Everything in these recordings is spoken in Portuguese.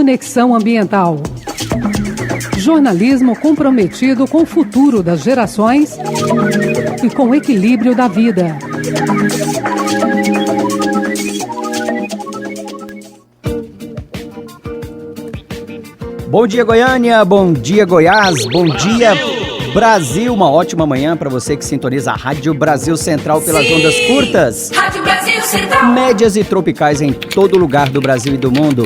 Conexão Ambiental. Jornalismo comprometido com o futuro das gerações e com o equilíbrio da vida. Bom dia, Goiânia, bom dia, Goiás, bom dia, Brasil. Uma ótima manhã para você que sintoniza a Rádio Brasil Central pelas ondas curtas, Rádio Brasil Central, médias e tropicais em todo lugar do Brasil e do mundo.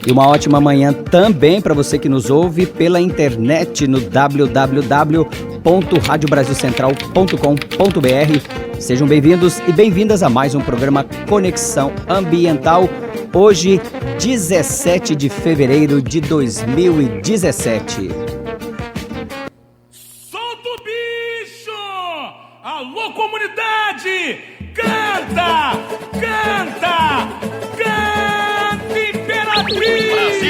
E uma ótima manhã também para você que nos ouve pela internet no www.radiobrasilcentral.com.br. Sejam bem-vindos e bem-vindas a mais um programa Conexão Ambiental. Hoje, 17 de fevereiro de 2017. Solta o bicho! Alô, comunidade! Canta! Canta! Canta, Imperatriz! Brasil!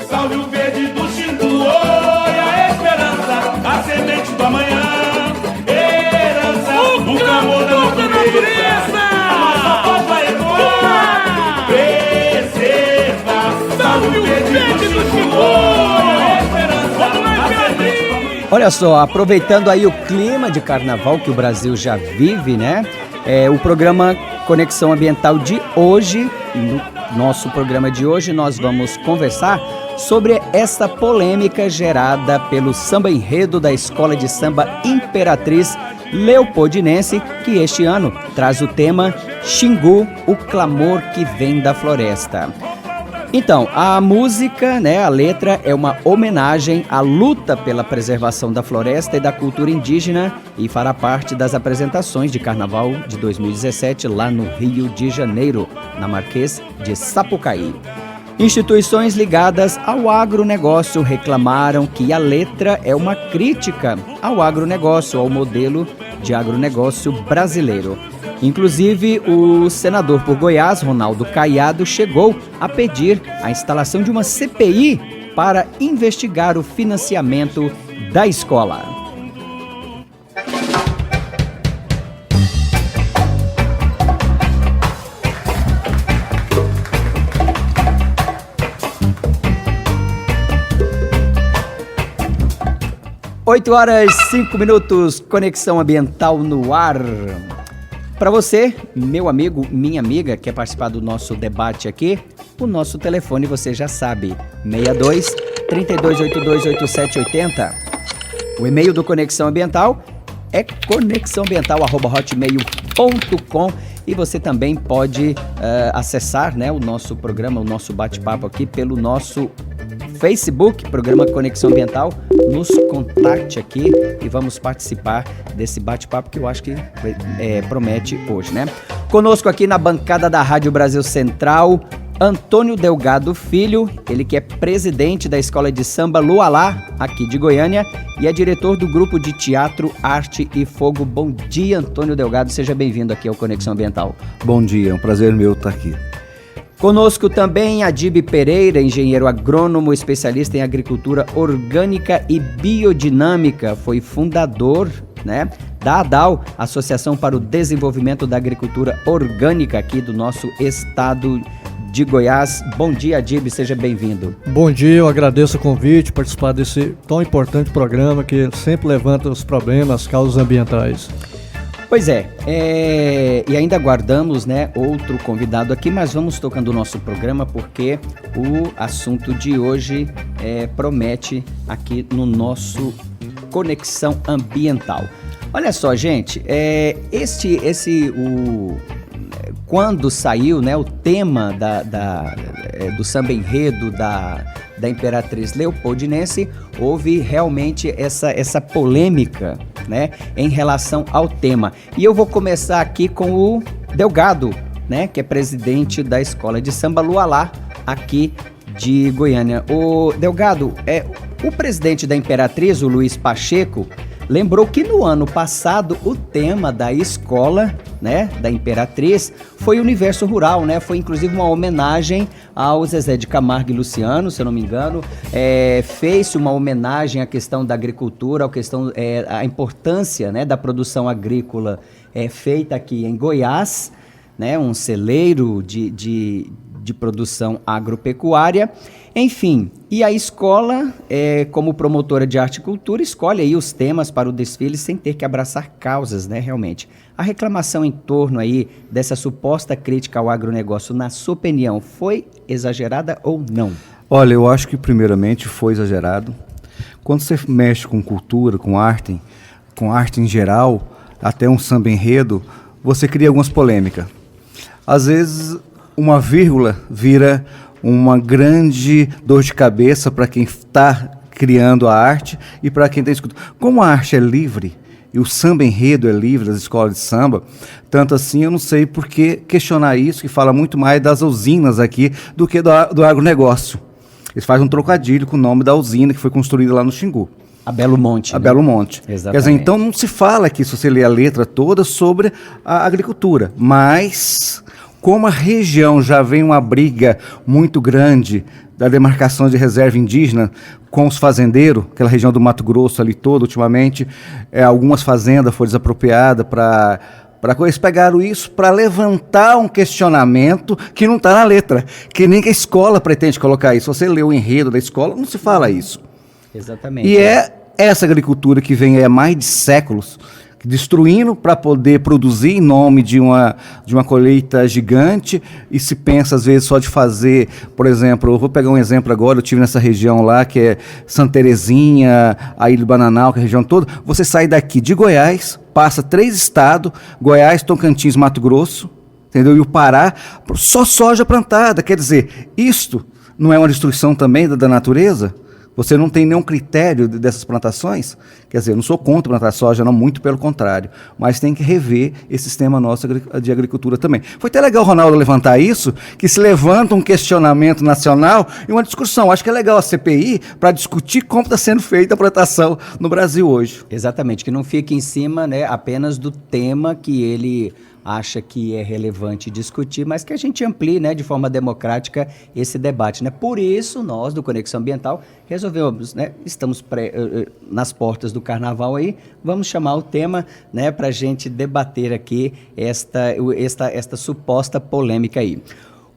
Salve o verde do Xingu, oi, a esperança, a semente do amanhã, herança, o clamor da natureza! A nossa voz vai ecoar! Preserva! Salve o verde do Xingu, oi, a esperança, a semente do amanhã! Olha só, aproveitando aí o clima de carnaval que o Brasil já vive, né? O programa Conexão Ambiental de hoje, no nosso programa de hoje, nós vamos conversar sobre essa polêmica gerada pelo samba enredo da Escola de Samba Imperatriz Leopoldinense, que este ano traz o tema Xingu, o clamor que vem da floresta. Então, a música, né, a letra é uma homenagem à luta pela preservação da floresta e da cultura indígena e fará parte das apresentações de Carnaval de 2017 lá no Rio de Janeiro, na Marquês de Sapucaí. Instituições ligadas ao agronegócio reclamaram que a letra é uma crítica ao agronegócio, ao modelo de agronegócio brasileiro. Inclusive, o senador por Goiás, Ronaldo Caiado, chegou a pedir a instalação de uma CPI para investigar o financiamento da escola. Oito horas, 5 minutos, Conexão Ambiental no ar. Para você, meu amigo, minha amiga, quer participar do nosso debate aqui, o nosso telefone você já sabe, 62 3282 8780. O e-mail do Conexão Ambiental é conexãoambiental@hotmail.com e você também pode acessar, né, o nosso programa, o nosso bate-papo aqui pelo nosso Facebook, programa Conexão Ambiental. Nos contate aqui e vamos participar desse bate-papo que eu acho que promete hoje, né? Conosco aqui na bancada da Rádio Brasil Central, Antônio Delgado Filho, ele que é presidente da Escola de Samba Lualá, aqui de Goiânia, e é diretor do Grupo de Teatro, Arte e Fogo. Bom dia, Antônio Delgado, seja bem-vindo aqui ao Conexão Ambiental. Bom dia, é um prazer meu estar aqui. Conosco também Adib Pereira, engenheiro agrônomo, especialista em agricultura orgânica e biodinâmica. Foi fundador, né, da ADAL, Associação para o Desenvolvimento da Agricultura Orgânica aqui do nosso estado de Goiás. Bom dia, Adib, seja bem-vindo. Bom dia, eu agradeço o convite, participar desse tão importante programa que sempre levanta os problemas, as causas ambientais. Pois é, e ainda aguardamos, né, outro convidado aqui, mas vamos tocando o nosso programa porque o assunto de hoje promete aqui no nosso Conexão Ambiental. Olha só, gente, quando saiu, né, o tema do samba enredo da Imperatriz Leopoldinense, houve realmente essa polêmica, né, em relação ao tema. E eu vou começar aqui com o Delgado, né, que é presidente da Escola de Samba Lualá, aqui de Goiânia. O Delgado, o presidente da Imperatriz, o Luiz Pacheco, lembrou que no ano passado o tema da escola, né, da Imperatriz foi Universo Rural, né? Foi inclusive uma homenagem ao Zezé de Camargo e Luciano, se eu não me engano. Fez-se uma homenagem à questão da agricultura, à importância, né, da produção agrícola feita aqui em Goiás, né? Um celeiro de de produção agropecuária. Enfim, e a escola, como promotora de arte e cultura, escolhe aí os temas para o desfile sem ter que abraçar causas, né, realmente. A reclamação em torno aí dessa suposta crítica ao agronegócio, na sua opinião, foi exagerada ou não? Olha, eu acho que primeiramente foi exagerado. Quando você mexe com cultura, com arte em geral, até um samba enredo, você cria algumas polêmicas. Às vezes, uma vírgula vira uma grande dor de cabeça para quem está criando a arte e para quem está escutando. Como a arte é livre, e o samba enredo é livre das escolas de samba, tanto assim eu não sei por que questionar isso, que fala muito mais das usinas aqui do que do agronegócio. Eles fazem um trocadilho com o nome da usina que foi construída lá no Xingu. A Belo Monte. A Belo Monte. Exatamente. Quer dizer, então não se fala aqui, se você ler a letra toda, sobre a agricultura, mas como a região já vem uma briga muito grande da demarcação de reserva indígena com os fazendeiros, aquela região do Mato Grosso ali toda, ultimamente, algumas fazendas foram desapropriadas para eles pegaram isso para levantar um questionamento que não está na letra, que nem que a escola pretende colocar isso. Se você lê o enredo da escola, não se fala isso. Exatamente. E é essa agricultura que vem há mais de séculos, destruindo para poder produzir em nome de uma colheita gigante, e se pensa às vezes só de fazer, por exemplo, eu vou pegar um exemplo agora, eu estive nessa região lá, que é Santa Terezinha, a Ilha do Bananal, que é a região toda, você sai daqui de Goiás, passa 3 estados, Goiás, Tocantins, Mato Grosso, entendeu? E o Pará, só soja plantada, quer dizer, isto não é uma destruição também da natureza? Você não tem nenhum critério dessas plantações? Quer dizer, eu não sou contra plantar soja, não, muito pelo contrário. Mas tem que rever esse sistema nosso de agricultura também. Foi até legal o Ronaldo levantar isso, que se levanta um questionamento nacional e uma discussão. Acho que é legal a CPI para discutir como está sendo feita a plantação no Brasil hoje. Exatamente, que não fique em cima, né, apenas do tema que ele acha que é relevante discutir, mas que a gente amplie, né, de forma democrática esse debate, né? Por isso, nós do Conexão Ambiental resolvemos, né, estamos nas portas do Carnaval aí, vamos chamar o tema, né, para a gente debater aqui esta suposta polêmica aí.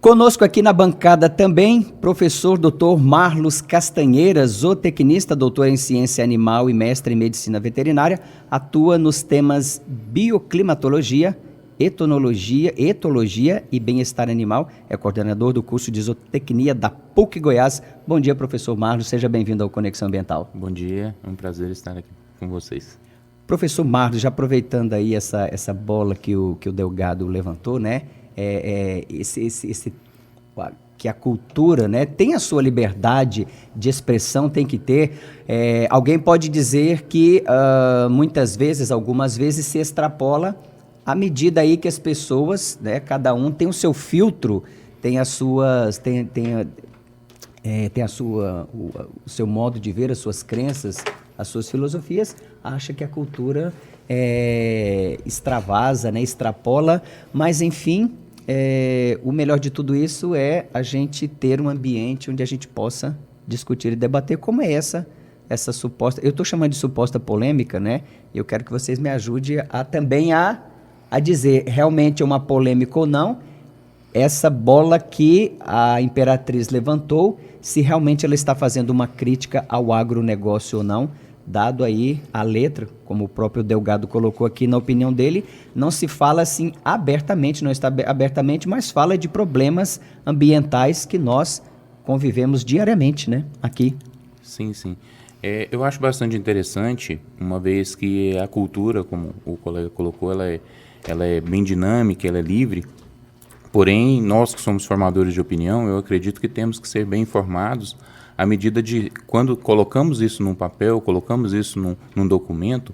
Conosco aqui na bancada também, professor Dr. Marlos Castanheira, zootecnista, doutor em ciência animal e mestre em medicina veterinária, atua nos temas bioclimatologia, etologia e bem-estar animal, é coordenador do curso de zootecnia da PUC Goiás. Bom dia, professor Marlos, seja bem-vindo ao Conexão Ambiental. Bom dia, é um prazer estar aqui com vocês. Professor Marlos, já aproveitando aí essa bola que o Delgado levantou, né, que a cultura, né, tem a sua liberdade de expressão, tem que ter. Alguém pode dizer que muitas vezes, algumas vezes, se extrapola à medida aí que as pessoas, né, cada um tem o seu filtro, tem as suas, o seu modo de ver, as suas crenças, as suas filosofias, acha que a cultura extravasa, né, extrapola, mas enfim, o melhor de tudo isso é a gente ter um ambiente onde a gente possa discutir e debater como é essa suposta, eu estou chamando de suposta polêmica, né? Eu quero que vocês me ajudem também a dizer realmente é uma polêmica ou não, essa bola que a Imperatriz levantou, se realmente ela está fazendo uma crítica ao agronegócio ou não, dado aí a letra, como o próprio Delgado colocou aqui na opinião dele, não se fala assim abertamente, não está abertamente, mas fala de problemas ambientais que nós convivemos diariamente, né, aqui. Sim, sim. Eu acho bastante interessante, uma vez que a cultura, como o colega colocou, ela é bem dinâmica, ela é livre, porém, nós que somos formadores de opinião, eu acredito que temos que ser bem informados à medida de, quando colocamos isso num papel, colocamos isso num documento,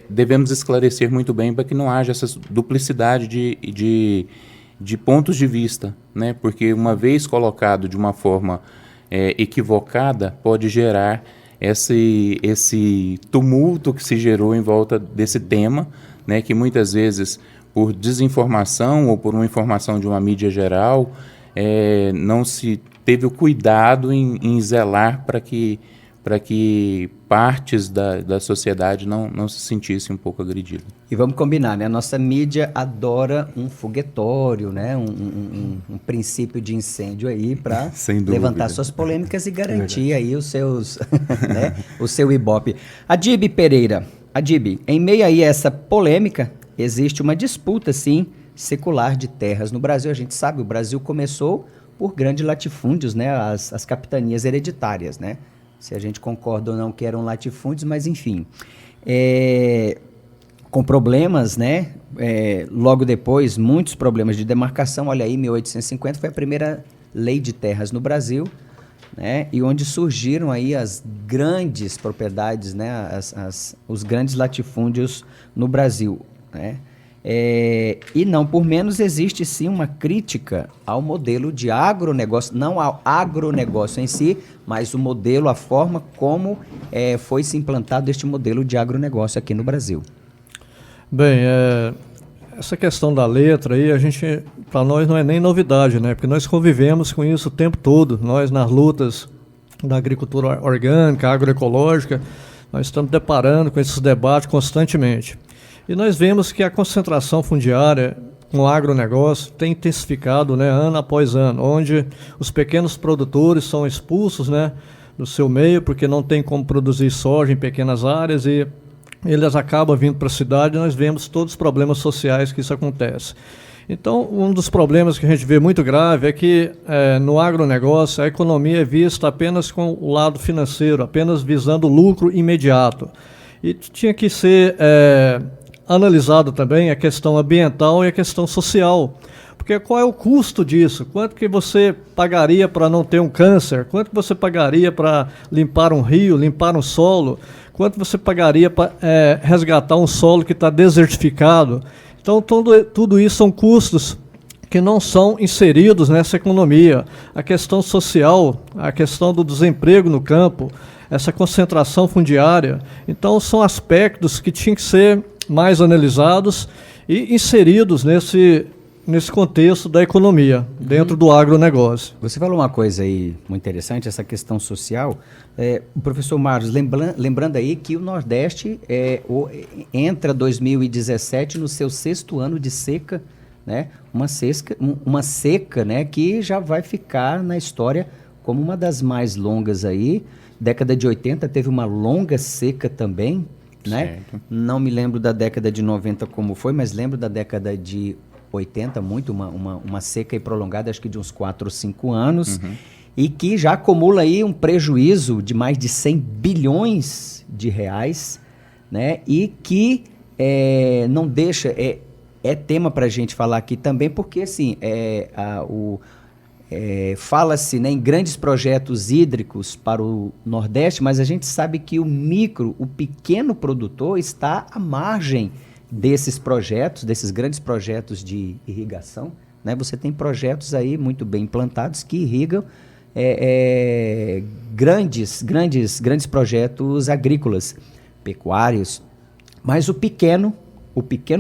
devemos esclarecer muito bem para que não haja essa duplicidade de pontos de vista, né? Porque uma vez colocado de uma forma equivocada, pode gerar esse tumulto que se gerou em volta desse tema, né, que muitas vezes, por desinformação ou por uma informação de uma mídia geral, não se teve o cuidado em zelar para que para que partes da sociedade não se sentissem um pouco agredidas. E vamos combinar, né? A nossa mídia adora um foguetório, né? Um princípio de incêndio aí para levantar suas polêmicas e garantir aí os seus, né? O seu ibope. Adib Pereira, Adib, em meio aí a essa polêmica, existe uma disputa, sim, secular de terras no Brasil. A gente sabe, o Brasil começou por grandes latifúndios, né? As capitanias hereditárias, né? Se a gente concorda ou não que eram latifúndios, mas enfim. Com problemas, né? Logo depois, muitos problemas de demarcação. Olha aí, 1850 foi a primeira lei de terras no Brasil, né? E onde surgiram aí as grandes propriedades, né? Os grandes latifúndios no Brasil, né? E não por menos existe sim uma crítica ao modelo de agronegócio, não ao agronegócio em si, mas o modelo, a forma como foi se implantado este modelo de agronegócio aqui no Brasil. Bem, essa questão da letra aí, para nós não é nem novidade, né? Porque nós convivemos com isso o tempo todo. Nós, nas lutas da agricultura orgânica, agroecológica, nós estamos deparando com esses debates constantemente. E nós vemos que a concentração fundiária com o agronegócio tem intensificado, né, ano após ano, onde os pequenos produtores são expulsos, né, do seu meio, porque não tem como produzir soja em pequenas áreas e eles acabam vindo para a cidade e nós vemos todos os problemas sociais que isso acontece. Então, um dos problemas que a gente vê muito grave é que no agronegócio a economia é vista apenas com o lado financeiro, apenas visando o lucro imediato. E tinha que ser analisado também a questão ambiental e a questão social. Porque qual é o custo disso? Quanto que você pagaria para não ter um câncer? Quanto que você pagaria para limpar um rio, limpar um solo? Quanto você pagaria para resgatar um solo que está desertificado? Então, tudo isso são custos que não são inseridos nessa economia. A questão social, a questão do desemprego no campo, essa concentração fundiária. Então, são aspectos que tinham que ser mais analisados e inseridos nesse contexto da economia, dentro do agronegócio. Você falou uma coisa aí muito interessante, essa questão social. O professor Marlos, lembrando aí que o Nordeste entra 2017 no seu 6º ano de seca, né? Uma seca, né, que já vai ficar na história como uma das mais longas aí. Década de 80 teve uma longa seca também, né? Não me lembro da década de 90 como foi, mas lembro da década de 80, uma seca e prolongada, acho que de uns 4 ou 5 anos, e que já acumula aí um prejuízo de mais de 100 bilhões de reais, né? E que não deixa... É tema para a gente falar aqui também, porque assim, fala-se, né, em grandes projetos hídricos para o Nordeste, mas a gente sabe que o pequeno produtor está à margem desses projetos, desses grandes projetos de irrigação, né? Você tem projetos aí muito bem implantados que irrigam grandes projetos agrícolas, pecuários, mas o pequeno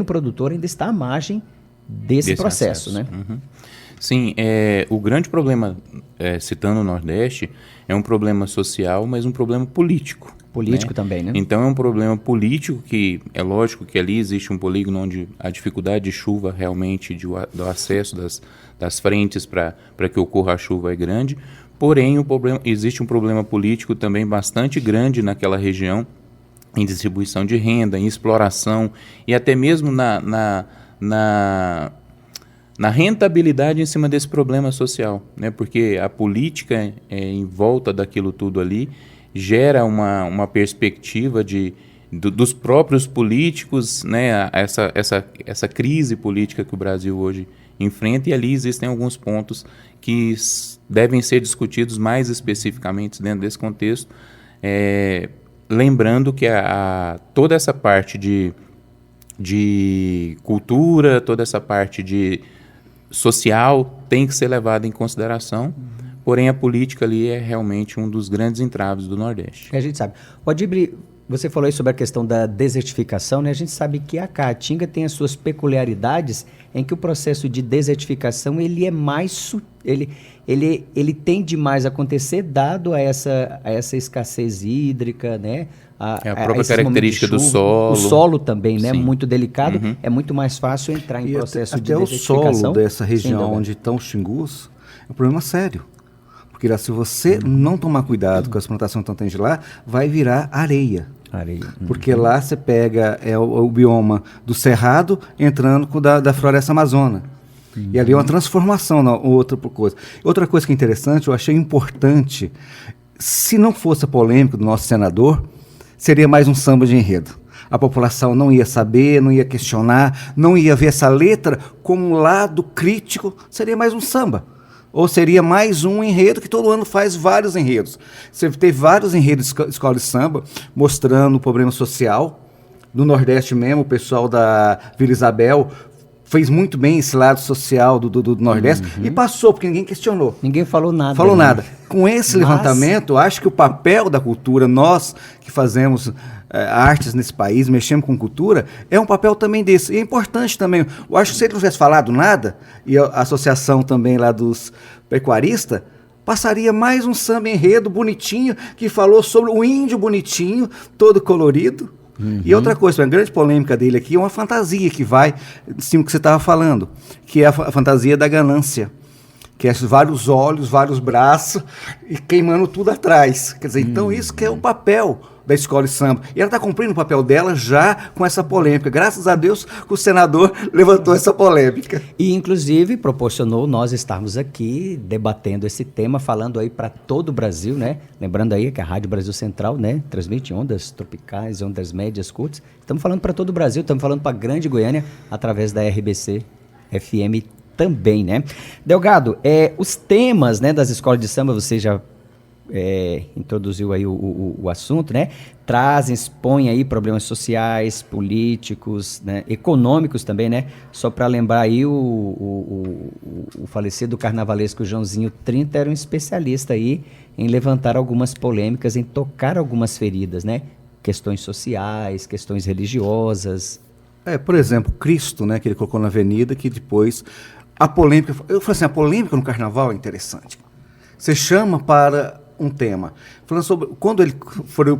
produtor ainda está à margem desse processo, né? Sim, o grande problema, citando o Nordeste, é um problema social, mas um problema político. Político, né? Também, né? Então é um problema político que, é lógico que ali existe um polígono onde a dificuldade de chuva realmente, do acesso das frentes para que ocorra a chuva é grande, porém existe um problema político também bastante grande naquela região, em distribuição de renda, em exploração e até mesmo na rentabilidade em cima desse problema social, né? Porque a política em volta daquilo tudo ali gera uma perspectiva dos próprios políticos, né? Essa crise política que o Brasil hoje enfrenta, e ali existem alguns pontos que devem ser discutidos mais especificamente dentro desse contexto, lembrando que toda essa parte de cultura, toda essa parte de social tem que ser levada em consideração, porém a política ali é realmente um dos grandes entraves do Nordeste. A gente sabe. O Adib, você falou aí sobre a questão da desertificação, né? A gente sabe que a Caatinga tem as suas peculiaridades em que o processo de desertificação ele é mais ele tende mais a acontecer dado a essa escassez hídrica, né? A própria esses característica momentos de do chuva. solo. O solo também, né? Sim. Muito delicado. É muito mais fácil entrar em E processo de até o desertificação. solo dessa Sim, região Delgado. onde estão os xingus é um problema sério. Porque lá, se você não tomar cuidado com as plantações que estão lá, vai virar areia. Areia. Porque lá você pega o bioma do cerrado entrando com da floresta amazônica. E ali é uma transformação na outra coisa. Outra coisa que é interessante, eu achei importante, se não fosse a polêmica do nosso senador, seria mais um samba de enredo. A população não ia saber, não ia questionar, não ia ver essa letra como um lado crítico, seria mais um samba. Ou seria mais um enredo, que todo ano faz vários enredos. Você teve vários enredos de escola de samba mostrando o problema social. No Nordeste mesmo, o pessoal da Vila Isabel fez muito bem esse lado social do Nordeste e passou, porque ninguém questionou. Ninguém falou nada. Falou né? nada. Com esse levantamento, eu acho que o papel da cultura, nós que fazemos artes nesse país, mexemos com cultura, é um papel também desse. E é importante também. Eu acho que se ele não tivesse falado nada, e a associação também lá dos pecuaristas, passaria mais um samba enredo bonitinho, que falou sobre o índio bonitinho, todo colorido. E outra coisa, a grande polêmica dele aqui é uma fantasia que vai, em cima do que você estava falando, que é a fantasia da ganância. Que é vários olhos, vários braços e queimando tudo atrás. Quer dizer, então isso que é o papel da escola de samba. E ela está cumprindo o papel dela já com essa polêmica. Graças a Deus que o senador levantou essa polêmica. E, inclusive, proporcionou nós estarmos aqui debatendo esse tema, falando aí para todo o Brasil, né? Lembrando aí que a Rádio Brasil Central, né, transmite ondas tropicais, ondas médias, curtas. Estamos falando para todo o Brasil, estamos falando para a Grande Goiânia, através da RBC FM também, né? Delgado, os temas, né, das escolas de samba, você já introduziu aí o assunto, né? Expõe aí problemas sociais, políticos, né? Econômicos também, né? Só para lembrar aí, o falecido carnavalesco Joãozinho 30 era um especialista aí em levantar algumas polêmicas, em tocar algumas feridas, né? Questões sociais, questões religiosas. Por exemplo, Cristo, né, que ele colocou na avenida, que depois a polêmica... Eu falei assim, a polêmica no carnaval é interessante. Você chama para um tema. Falando sobre... Quando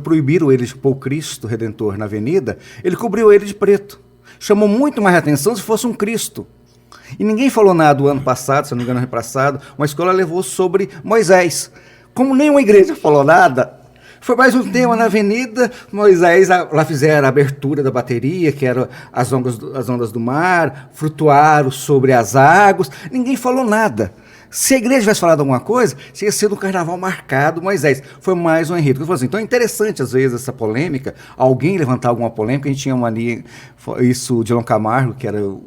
proibiram ele de pôr o Cristo Redentor na avenida, ele cobriu ele de preto. Chamou muito mais atenção se fosse um Cristo. E ninguém falou nada do ano passado, se não me engano, ano passado, uma escola levou sobre Moisés. Como nenhuma igreja falou nada, foi mais um tema na avenida. Moisés, lá fizeram a abertura da bateria, que eram as ondas do mar, flutuaram sobre as águas. Ninguém falou nada. Se a igreja tivesse falado alguma coisa, tinha sido um carnaval marcado, Moisés. Foi mais um enredo. Então é interessante, às vezes, essa polêmica, alguém levantar alguma polêmica. A gente tinha ali, isso, Dilon Camargo, que era o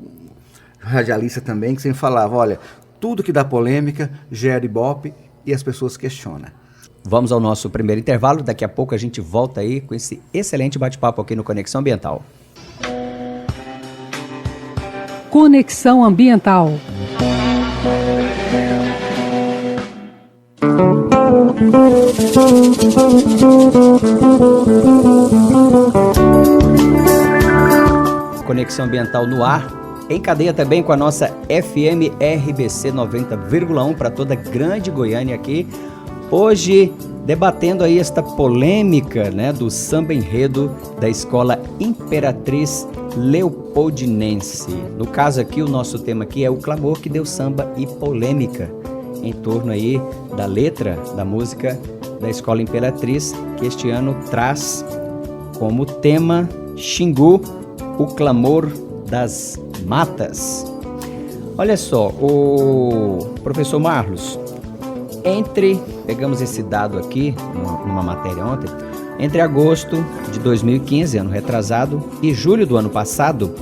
radialista também, que sempre falava, olha, tudo que dá polêmica gera ibope e as pessoas questionam. Vamos ao nosso primeiro intervalo, daqui a pouco a gente volta aí com esse excelente bate-papo aqui no Conexão Ambiental. Conexão Ambiental. Conexão Ambiental no ar, em cadeia também com a nossa FM RBC 90,1 para toda a Grande Goiânia aqui. Hoje, debatendo aí esta polêmica, né, do samba enredo da Escola Imperatriz Leopoldinense. No caso aqui, o nosso tema aqui é o clamor que deu samba e polêmica em torno aí da letra da música da Escola Imperatriz, que este ano traz como tema Xingu, o clamor das matas. Olha só, o professor Marlos, pegamos esse dado aqui, numa matéria ontem, entre agosto de 2015, ano retrasado, e julho do ano passado,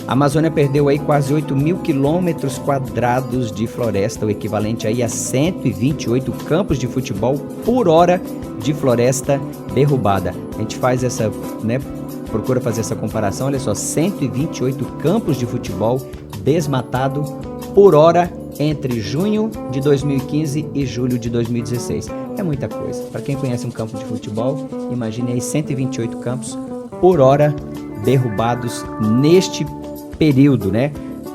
a Amazônia perdeu aí quase 8 mil quilômetros quadrados de floresta, o equivalente aí a 128 campos de futebol por hora de floresta derrubada. A gente faz essa, né, procura fazer essa comparação, olha só, 128 campos de futebol desmatado por hora entre junho de 2015 e julho de 2016. É muita coisa. Para quem conhece um campo de futebol, imagine aí 128 campos por hora derrubados neste período, né?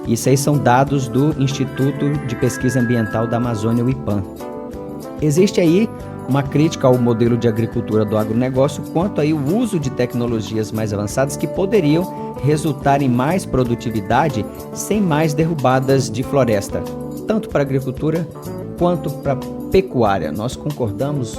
Isso aí são dados do Instituto de Pesquisa Ambiental da Amazônia, o IPAM. Existe aí uma crítica ao modelo de agricultura do agronegócio quanto aí o uso de tecnologias mais avançadas que poderiam resultar em mais produtividade sem mais derrubadas de floresta, tanto para a agricultura quanto para a pecuária. Nós concordamos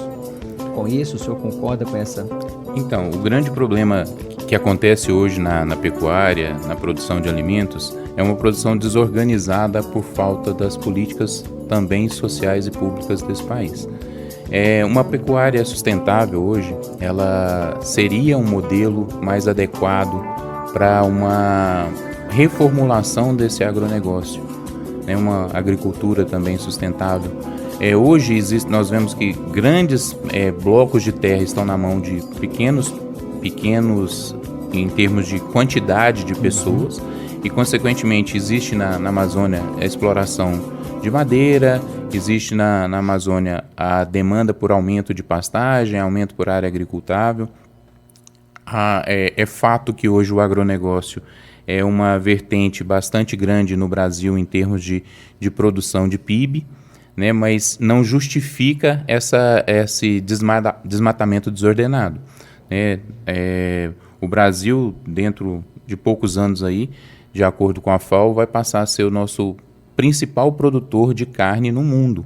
com isso? O senhor concorda com essa? Então, o grande problema que acontece hoje na pecuária, na produção de alimentos, é uma produção desorganizada por falta das políticas também sociais e públicas desse país. Uma pecuária sustentável hoje, ela seria um modelo mais adequado para uma reformulação desse agronegócio, né? Uma agricultura também sustentável. Hoje nós vemos que grandes blocos de terra estão na mão de pequenos em termos de quantidade de pessoas e, consequentemente, existe na Amazônia a exploração de madeira, existe na Amazônia a demanda por aumento de pastagem, aumento por área agricultável. É fato que hoje o agronegócio é uma vertente bastante grande no Brasil em termos de produção de PIB, né, mas não justifica esse desmatamento desordenado. O Brasil, dentro de poucos anos aí, de acordo com a FAO, vai passar a ser o nosso principal produtor de carne no mundo,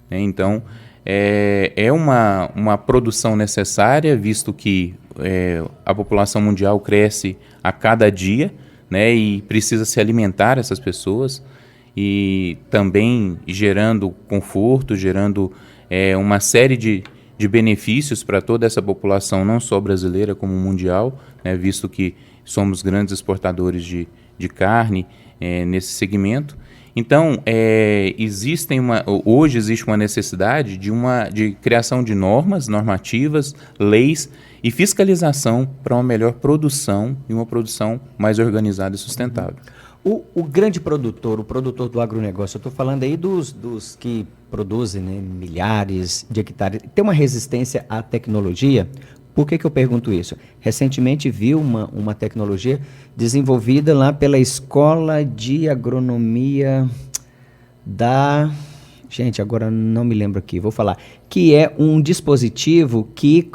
né? Então, é uma produção necessária, visto que a população mundial cresce a cada dia, né, e precisa se alimentar essas pessoas, e também gerando conforto, gerando uma série de benefícios para toda essa população, não só brasileira como mundial, né, visto que somos grandes exportadores de carne nesse segmento. Então, hoje existe uma necessidade de criação de normativas, leis e fiscalização para uma melhor produção e uma produção mais organizada e sustentável. O grande produtor, o produtor do agronegócio, eu estou falando aí dos que produzem, né, milhares de hectares, tem uma resistência à tecnologia. Por que eu pergunto isso? Recentemente vi uma tecnologia desenvolvida lá pela Escola de Agronomia Gente, agora não me lembro aqui, vou falar. Que é um dispositivo que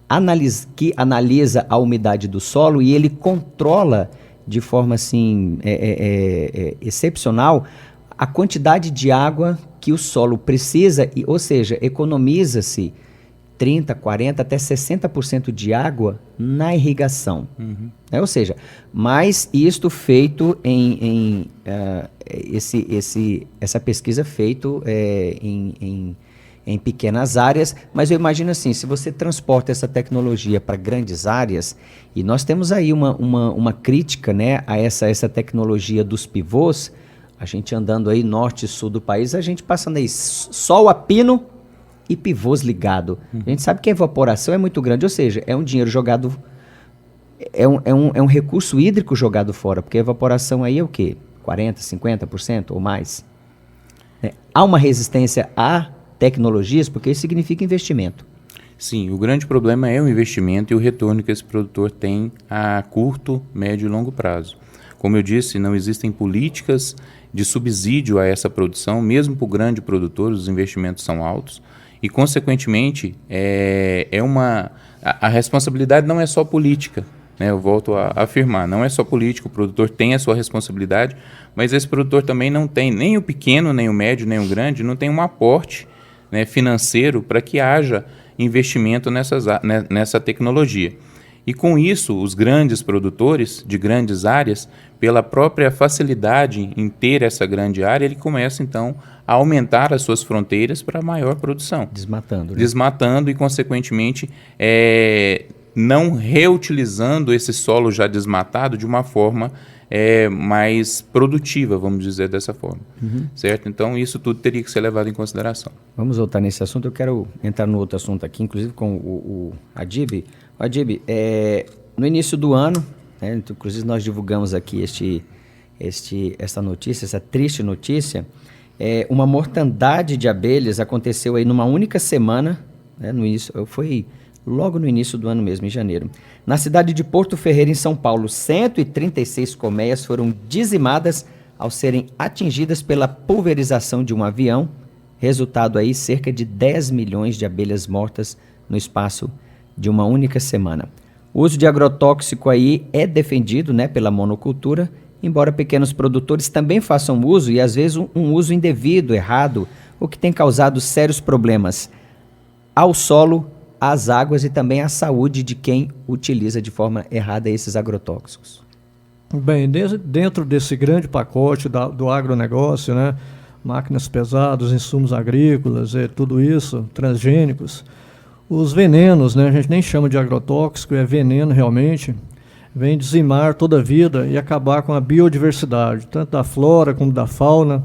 analisa a umidade do solo e ele controla de forma assim, excepcional a quantidade de água que o solo precisa, ou seja, economiza-se 30%, 40%, até 60% de água na irrigação. Ou seja, mas isto feito essa pesquisa feito em pequenas áreas, mas eu imagino assim, se você transporta essa tecnologia para grandes áreas, e nós temos aí uma crítica, né, a essa tecnologia dos pivôs, a gente andando aí norte e sul do país, a gente passando aí sol a pino e pivôs ligado. A gente sabe que a evaporação é muito grande, ou seja, é um dinheiro jogado, é um recurso hídrico jogado fora, porque a evaporação aí é o quê? 40%, 50% ou mais? Há uma resistência a tecnologias, porque isso significa investimento. Sim, o grande problema é o investimento e o retorno que esse produtor tem a curto, médio e longo prazo. Como eu disse, não existem políticas de subsídio a essa produção, mesmo para o grande produtor, os investimentos são altos e, consequentemente, a responsabilidade não é só política, né? Eu volto a afirmar, não é só político, o produtor tem a sua responsabilidade, mas esse produtor também não tem, nem o pequeno, nem o médio, nem o grande, não tem um aporte, né, financeiro para que haja investimento nessa tecnologia. E com isso, os grandes produtores de grandes áreas, pela própria facilidade em ter essa grande área, ele começa então a aumentar as suas fronteiras para maior produção. Desmatando. Né? Desmatando e, consequentemente, não reutilizando esse solo já desmatado de uma forma mais produtiva, vamos dizer dessa forma. Certo? Então, isso tudo teria que ser levado em consideração. Vamos voltar nesse assunto. Eu quero entrar no outro assunto aqui, inclusive com o Adib. Adib, no início do ano, né, inclusive nós divulgamos aqui esta notícia, essa triste notícia, uma mortandade de abelhas aconteceu aí numa única semana, né, no início, foi logo no início do ano mesmo, em janeiro. Na cidade de Porto Ferreira, em São Paulo, 136 colmeias foram dizimadas ao serem atingidas pela pulverização de um avião. Resultado aí, cerca de 10 milhões de abelhas mortas no espaço de uma única semana. O uso de agrotóxico aí é defendido, né, pela monocultura, embora pequenos produtores também façam uso e às vezes um uso indevido, errado, o que tem causado sérios problemas ao solo, às águas e também à saúde de quem utiliza de forma errada esses agrotóxicos. Bem, dentro desse grande pacote do agronegócio, né, máquinas pesadas, insumos agrícolas, tudo isso, transgênicos, os venenos, né, a gente nem chama de agrotóxico, é veneno realmente, vem dizimar toda a vida e acabar com a biodiversidade, tanto da flora como da fauna,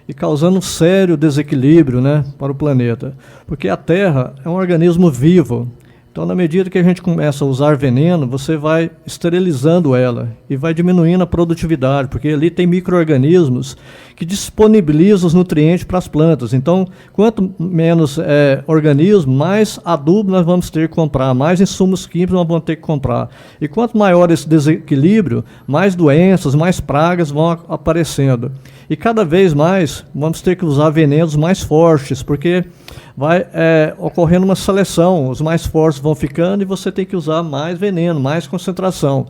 e causando um sério desequilíbrio, né, para o planeta. Porque a Terra é um organismo vivo. Então, na medida que a gente começa a usar veneno, você vai esterilizando ela e vai diminuindo a produtividade, porque ali tem micro-organismos que disponibilizam os nutrientes para as plantas. Então, quanto menos organismo, mais adubo nós vamos ter que comprar, mais insumos químicos nós vamos ter que comprar. E quanto maior esse desequilíbrio, mais doenças, mais pragas vão aparecendo. E cada vez mais vamos ter que usar venenos mais fortes, porque vai ocorrendo uma seleção, os mais fortes vão ficando e você tem que usar mais veneno, mais concentração.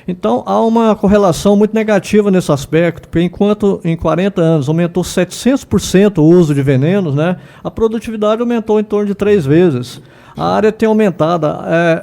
Então há uma correlação muito negativa nesse aspecto, porque enquanto em 40 anos aumentou 700% o uso de venenos, né, a produtividade aumentou em torno de 3 vezes. A área tem aumentado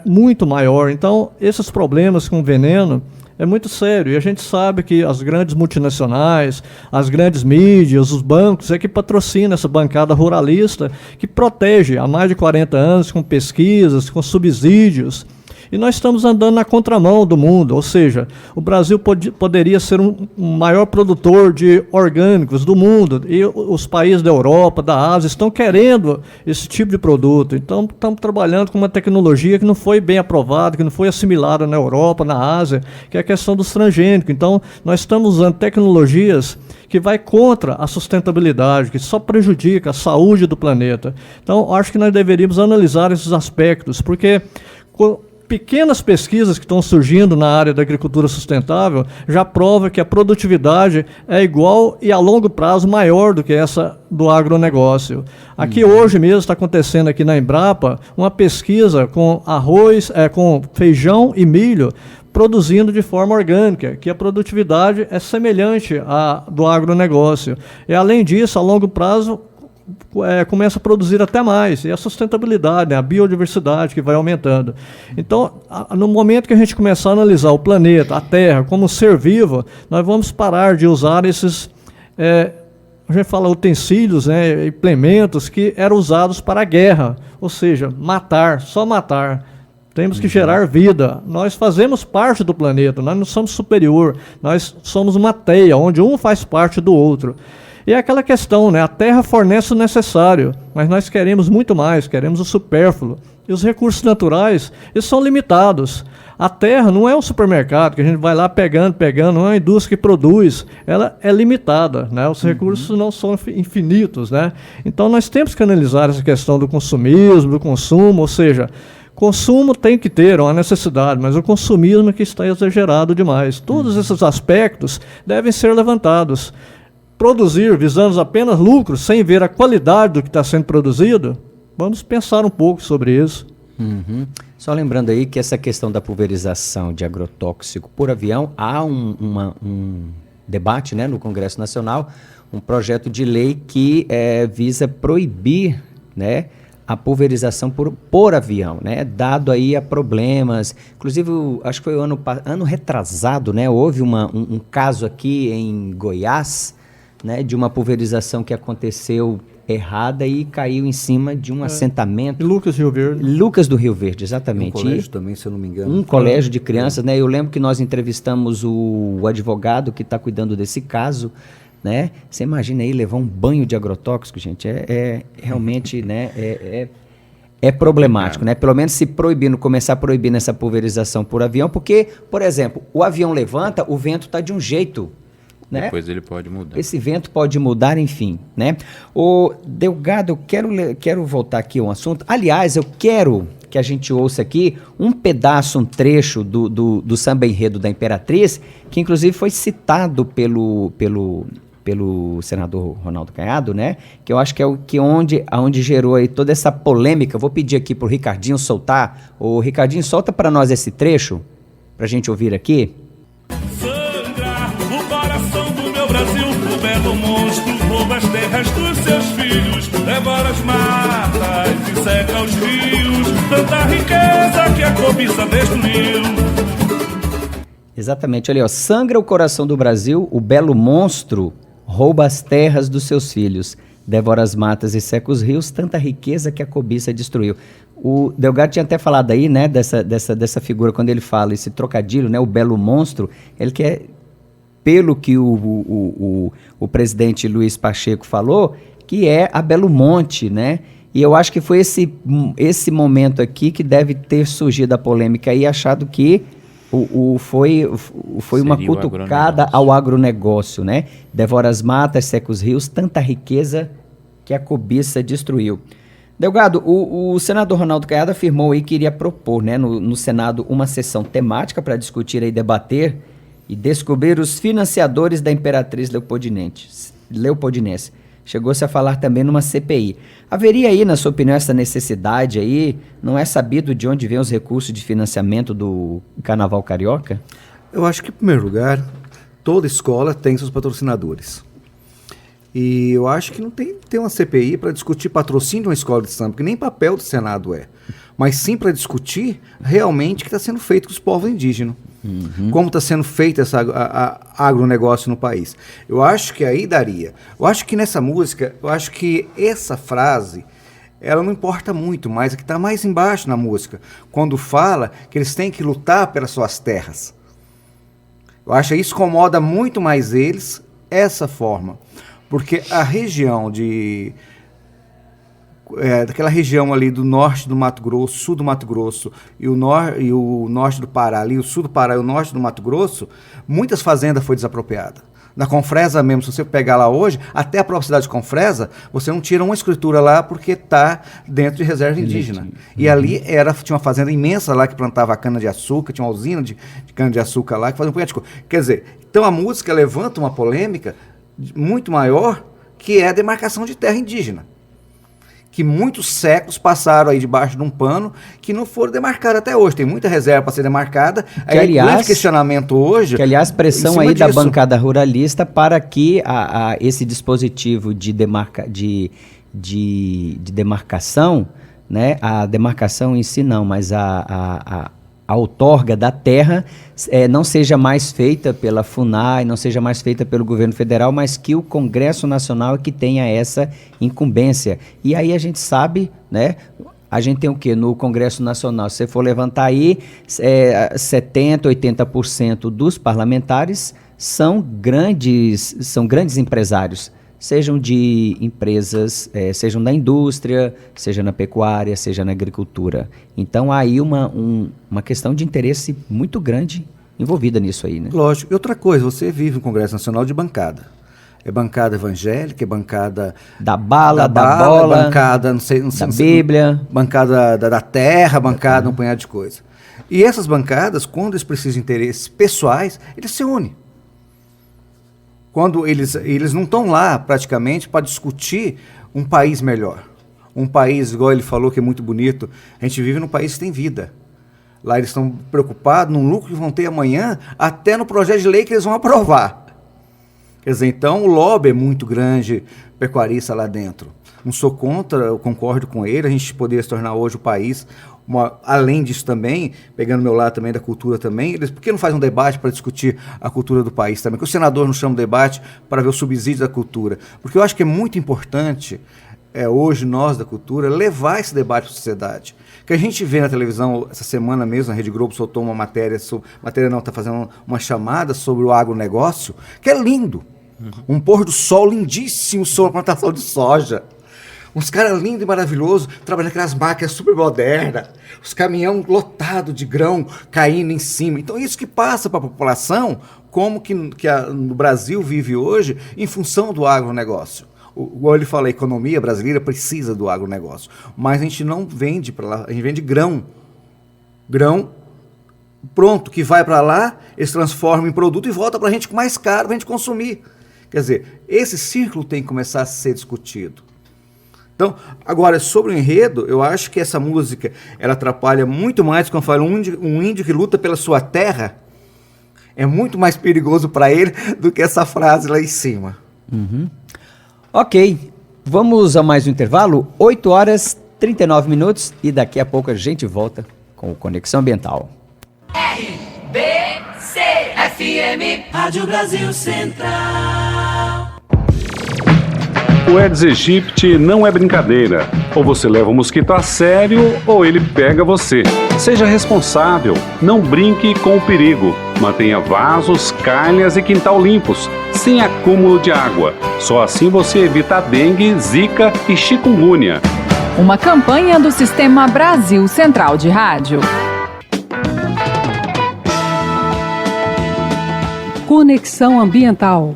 muito maior, então esses problemas com veneno é muito sério, e a gente sabe que as grandes multinacionais, as grandes mídias, os bancos, é que patrocinam essa bancada ruralista que protege há mais de 40 anos com pesquisas, com subsídios. E nós estamos andando na contramão do mundo, ou seja, o Brasil poderia ser um maior produtor de orgânicos do mundo, e os países da Europa, da Ásia, estão querendo esse tipo de produto. Então, estamos trabalhando com uma tecnologia que não foi bem aprovada, que não foi assimilada na Europa, na Ásia, que é a questão dos transgênicos. Então, nós estamos usando tecnologias que vai contra a sustentabilidade, que só prejudica a saúde do planeta. Então, acho que nós deveríamos analisar esses aspectos, porque pequenas pesquisas que estão surgindo na área da agricultura sustentável já provam que a produtividade é igual e a longo prazo maior do que essa do agronegócio. Aqui hoje mesmo está acontecendo aqui na Embrapa uma pesquisa com arroz, com feijão e milho produzindo de forma orgânica, que a produtividade é semelhante à do agronegócio. E além disso, a longo prazo começa a produzir até mais, e a sustentabilidade, né, a biodiversidade que vai aumentando. Então, no momento que a gente começar a analisar o planeta, a Terra, como um ser vivo, nós vamos parar de usar esses, a gente fala utensílios, né, implementos que eram usados para a guerra, ou seja, matar, só matar. Temos que gerar vida. Nós fazemos parte do planeta, nós não somos superior, nós somos uma teia, onde um faz parte do outro. E é aquela questão, né? A terra fornece o necessário, mas nós queremos muito mais, queremos o supérfluo. E os recursos naturais, eles são limitados. A terra não é um supermercado que a gente vai lá pegando, não é uma indústria que produz, ela é limitada, né? Os recursos não são infinitos, né? Então nós temos que analisar essa questão do consumismo, do consumo, ou seja, consumo tem que ter uma necessidade, mas o consumismo é que está exagerado demais. Todos esses aspectos devem ser levantados. Produzir, visamos apenas lucros, sem ver a qualidade do que está sendo produzido, vamos pensar um pouco sobre isso. Só lembrando aí que essa questão da pulverização de agrotóxico por avião, há um debate, né, no Congresso Nacional, um projeto de lei que visa proibir, né, a pulverização por avião, né, dado aí a problemas. Inclusive, acho que foi o ano retrasado, né, houve um caso aqui em Goiás, né, de uma pulverização que aconteceu errada e caiu em cima de um assentamento. Lucas do Rio Verde. Lucas do Rio Verde, exatamente. Um colégio também, se eu não me engano. Um colégio de crianças, né? Eu lembro que nós entrevistamos o advogado que está cuidando desse caso, né? Você imagina aí levar um banho de agrotóxico, gente, realmente, né? É problemático, né? Pelo menos se proibindo, começar a proibir essa pulverização por avião, porque, por exemplo, o avião levanta, o vento está de um jeito, né? Depois ele pode mudar. Esse vento pode mudar, enfim, né? O Delgado, eu quero voltar aqui a um assunto. Aliás, eu quero que a gente ouça aqui um pedaço, um trecho do samba enredo da Imperatriz, que inclusive foi citado pelo senador Ronaldo Caiado, né? Que eu acho que é onde gerou aí toda essa polêmica. Eu vou pedir aqui pro Ricardinho soltar. Ô, Ricardinho, solta para nós esse trecho, pra gente ouvir aqui. Sangra o coração do meu Brasil, o belo monstro rouba as terras dos seus filhos, devora as matas e seca os rios, tanta riqueza que a cobiça destruiu. Exatamente, olha aí, ó. Sangra o coração do Brasil, o belo monstro rouba as terras dos seus filhos, devora as matas e seca os rios, tanta riqueza que a cobiça destruiu. O Delgado tinha até falado aí, né, dessa figura, quando ele fala esse trocadilho, né, o belo monstro, ele quer, pelo que o presidente Luiz Pacheco falou, que é a Belo Monte, né, e eu acho que foi esse momento aqui que deve ter surgido a polêmica e achado que foi uma cutucada ao agronegócio, né? Devora as matas, seca os rios, tanta riqueza que a cobiça destruiu. Delgado, o senador Ronaldo Caiado afirmou aí que iria propor, né, no Senado uma sessão temática para discutir e debater e descobrir os financiadores da Imperatriz Leopoldinense. Chegou-se a falar também numa CPI. Haveria aí, na sua opinião, essa necessidade aí? Não é sabido de onde vêm os recursos de financiamento do Carnaval Carioca? Eu acho que, em primeiro lugar, toda escola tem seus patrocinadores. E eu acho que não tem que ter uma CPI para discutir patrocínio de uma escola de samba, que nem papel do Senado é. Mas sim para discutir realmente o que está sendo feito com os povos indígenas. Como está sendo feito esse agronegócio no país. Eu acho que aí daria. Eu acho que nessa música, eu acho que essa frase, ela não importa muito, mas é que está mais embaixo na música, quando fala que eles têm que lutar pelas suas terras. Eu acho que isso incomoda muito mais eles, essa forma. Porque a região daquela região ali do norte do Mato Grosso, sul do Mato Grosso e o norte do Pará, ali o sul do Pará e o norte do Mato Grosso, muitas fazendas foram desapropriadas. Na Confresa mesmo, se você pegar lá hoje, até a própria cidade de Confresa, você não tira uma escritura lá porque está dentro de reserva indígena. E ali tinha uma fazenda imensa lá que plantava cana-de-açúcar, tinha uma usina de cana-de-açúcar lá que fazia um punhado de coisa. Quer dizer, então a música levanta uma polêmica muito maior, que é a demarcação de terra indígena. Que muitos séculos passaram aí debaixo de um pano que não foram demarcados até hoje. Tem muita reserva para ser demarcada. Que, aliás, o grande questionamento hoje... Que, aliás, pressão aí da bancada ruralista para que esse dispositivo de demarcação, né, a demarcação em si não, mas a outorga da terra não seja mais feita pela FUNAI, não seja mais feita pelo governo federal, mas que o Congresso Nacional é que tenha essa incumbência. E aí a gente sabe, né, a gente tem o quê? No Congresso Nacional, se você for levantar aí, 70%, 80% dos parlamentares são grandes empresários, sejam de empresas, sejam da indústria, seja na pecuária, seja na agricultura. Então há aí uma questão de interesse muito grande envolvida nisso aí, né? Lógico. E outra coisa, você vive no Congresso Nacional de bancada. É bancada evangélica, é bancada da bola, é bancada, não sei, da Bíblia, bancada da terra, bancada um punhado de coisa. E essas bancadas, quando eles precisam de interesses pessoais, eles se unem. Quando eles não estão lá, praticamente, para discutir um país melhor. Um país, igual ele falou, que é muito bonito. A gente vive num país que tem vida. Lá eles estão preocupados no lucro que vão ter amanhã, até no projeto de lei que eles vão aprovar. Quer dizer, então o lobby é muito grande, pecuarista lá dentro. Não sou contra, eu concordo com ele, a gente poderia se tornar hoje o país... além disso também, pegando meu lado também da cultura também, por que não faz um debate para discutir a cultura do país também? Que o senador não chama de debate para ver o subsídio da cultura. Porque eu acho que é muito importante, hoje nós da cultura, levar esse debate para a sociedade. Que a gente vê na televisão, essa semana mesmo, a Rede Globo soltou uma está fazendo uma chamada sobre o agronegócio, que é lindo. Um pôr do sol lindíssimo sobre a plantação de soja. Uns caras lindos e maravilhosos, trabalhando aquelas máquinas super modernas, os caminhões lotados de grão caindo em cima. Então, isso que passa para a população, como que no Brasil vive hoje, em função do agronegócio. igual ele fala, a economia brasileira precisa do agronegócio, mas a gente não vende para lá, a gente vende grão pronto, que vai para lá, eles transformam em produto e volta para a gente mais caro, para a gente consumir. Quer dizer, esse círculo tem que começar a ser discutido. Então, agora, sobre o enredo, eu acho que essa música, ela atrapalha muito mais, quando eu falo, um índio que luta pela sua terra, é muito mais perigoso para ele do que essa frase lá em cima. Uhum. Ok, vamos a mais um intervalo, 8h39, e daqui a pouco a gente volta com o Conexão Ambiental. RBC FM, Rádio Brasil Central. O Aedes aegypti não é brincadeira. Ou você leva o mosquito a sério, ou ele pega você. Seja responsável, não brinque com o perigo. Mantenha vasos, calhas e quintal limpos, sem acúmulo de água. Só assim você evita a dengue, zika e chikungunya. Uma campanha do Sistema Brasil Central de Rádio. Conexão Ambiental.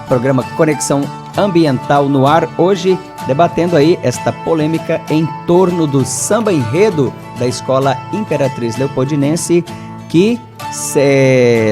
Programa Conexão Ambiental no ar, hoje debatendo aí esta polêmica em torno do samba enredo da Escola Imperatriz Leopoldinense, que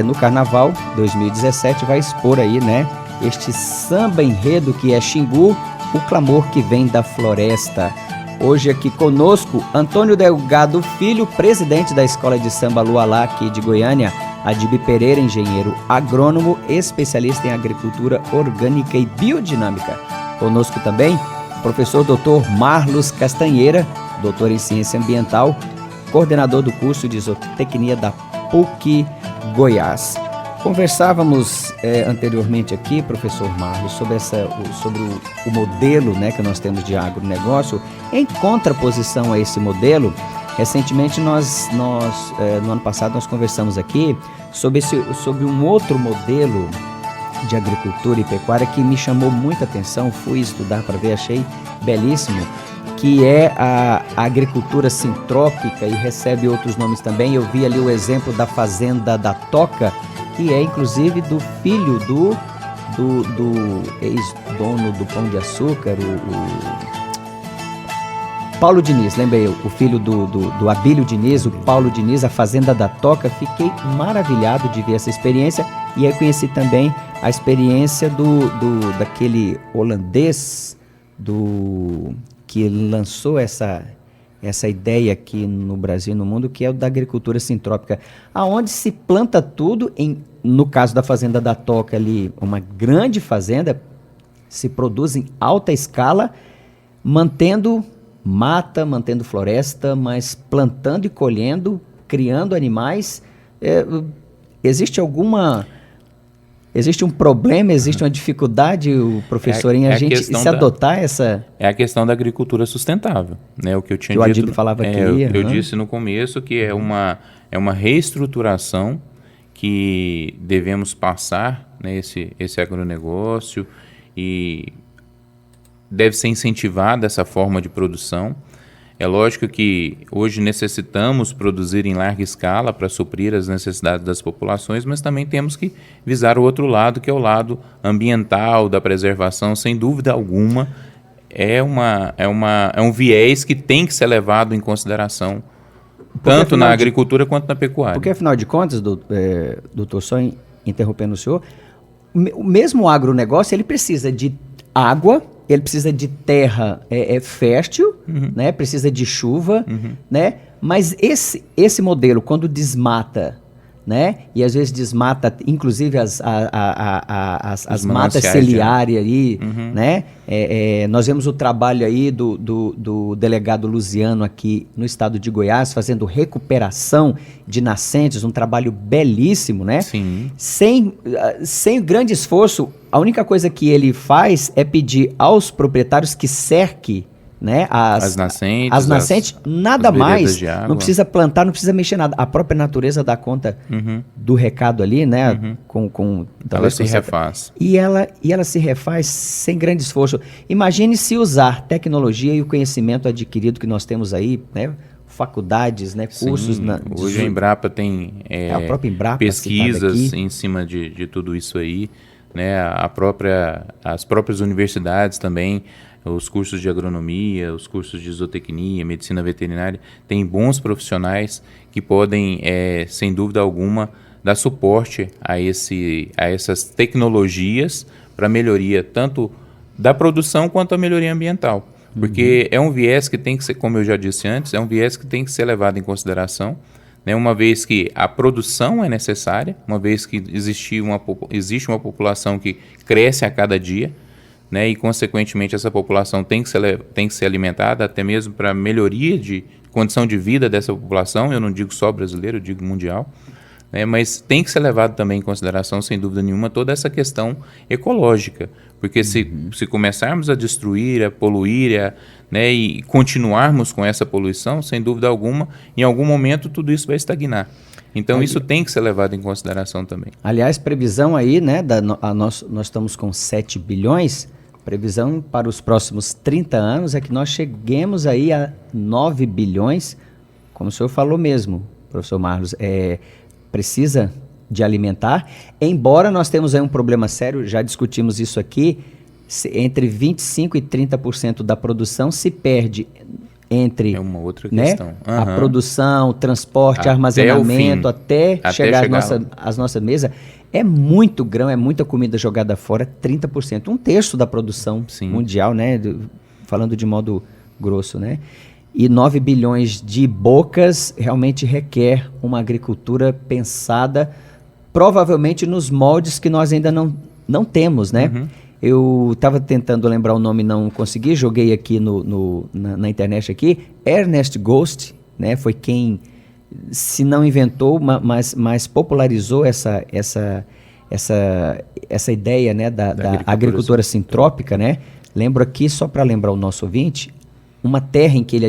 no Carnaval 2017 vai expor aí, né, este samba enredo que é Xingu, o clamor que vem da floresta. Hoje aqui conosco, Antônio Delgado Filho, presidente da Escola de Samba Lualá aqui de Goiânia, Adib Pereira, engenheiro agrônomo, especialista em agricultura orgânica e biodinâmica. Conosco também, o professor Dr. Marlos Castanheira, doutor em ciência ambiental, coordenador do curso de zootecnia da PUC Goiás. Conversávamos anteriormente aqui, professor Marlos, sobre o modelo, né, que nós temos de agronegócio. Em contraposição a esse modelo, recentemente no ano passado nós conversamos aqui sobre um outro modelo de agricultura e pecuária que me chamou muita atenção, fui estudar para ver, achei belíssimo, que é a agricultura sintrópica e recebe outros nomes também. Eu vi ali o exemplo da Fazenda da Toca, que é inclusive do filho do ex-dono do Pão de Açúcar, o Paulo Diniz, lembrei eu, o filho do Abílio Diniz, o Paulo Diniz, a Fazenda da Toca. Fiquei maravilhado de ver essa experiência, e aí conheci também a experiência daquele holandês que lançou essa ideia aqui no Brasil e no mundo, que é o da agricultura sintrópica, aonde se planta tudo, no caso da Fazenda da Toca ali, uma grande fazenda, se produz em alta escala, mantendo mata, mantendo floresta, mas plantando e colhendo, criando animais. Existe um problema, existe uma dificuldade, o professor, em a gente se adotar essa... É a questão da agricultura sustentável, né? O que eu tinha que dito... o Adib falava aqui. Eu disse no começo que é uma reestruturação que devemos passar, né, esse agronegócio, e deve ser incentivada essa forma de produção. É lógico que hoje necessitamos produzir em larga escala para suprir as necessidades das populações, mas também temos que visar o outro lado, que é o lado ambiental, da preservação. Sem dúvida alguma, é um viés que tem que ser levado em consideração, tanto na agricultura quanto na pecuária. Porque, afinal de contas, doutor, só interrompendo o senhor, o mesmo agronegócio, ele precisa de água, ele precisa de terra fértil, né? Precisa de chuva, né? Mas esse modelo, quando desmata, né? E às vezes desmata, inclusive as matas ciliares aí, né? Nós vemos o trabalho aí do delegado Luziano aqui no estado de Goiás, fazendo recuperação de nascentes, um trabalho belíssimo, né? Sim. Sem grande esforço. A única coisa que ele faz é pedir aos proprietários que cerque né? As nascentes, nada as veredas mais, de água. não precisa plantar, não precisa mexer nada. A própria natureza dá conta do recado ali, né? Ela se refaz. E ela se refaz sem grande esforço. Imagine se usar tecnologia e o conhecimento adquirido que nós temos aí, né? Faculdades, né? Cursos. Sim, hoje a Embrapa tem a própria Embrapa pesquisas em cima de tudo isso aí, né? As próprias universidades também, os cursos de agronomia, os cursos de zootecnia, medicina veterinária, tem bons profissionais que podem, sem dúvida alguma, dar suporte a essas tecnologias para melhoria tanto da produção quanto a melhoria ambiental. Porque é um viés que tem que ser, como eu já disse antes, é um viés que tem que ser levado em consideração, né? Uma vez que a produção é necessária, uma vez que existe uma população que cresce a cada dia, né? E, consequentemente, essa população tem que ser alimentada, até mesmo para melhoria de condição de vida dessa população. Eu não digo só brasileiro, eu digo mundial, né? Mas tem que ser levado também em consideração, sem dúvida nenhuma, toda essa questão ecológica. Porque se começarmos a destruir, a poluir, né, e continuarmos com essa poluição, sem dúvida alguma, em algum momento tudo isso vai estagnar. Então, isso tem que ser levado em consideração também. Aliás, previsão aí, né? Nós estamos com 7 bilhões. Previsão para os próximos 30 anos é que nós cheguemos aí a 9 bilhões, como o senhor falou mesmo, professor Marlos, precisa de alimentar, embora nós temos aí um problema sério, já discutimos isso aqui, entre 25% e 30% da produção se perde entre uma outra questão. A produção, transporte, até armazenamento, até chegar às nossas mesas. É muito grão, é muita comida jogada fora, 30%, um terço da produção mundial, né? Falando de modo grosso, né? E 9 bilhões de bocas realmente requer uma agricultura pensada, provavelmente nos moldes que nós ainda não temos, né? Eu estava tentando lembrar o nome, não consegui, joguei aqui na internet aqui, Ernest Gost, né? Foi quem, se não inventou, mas popularizou essa ideia, né, da agricultura sintrópica, né? Lembro aqui, só para lembrar o nosso ouvinte, uma terra em que ele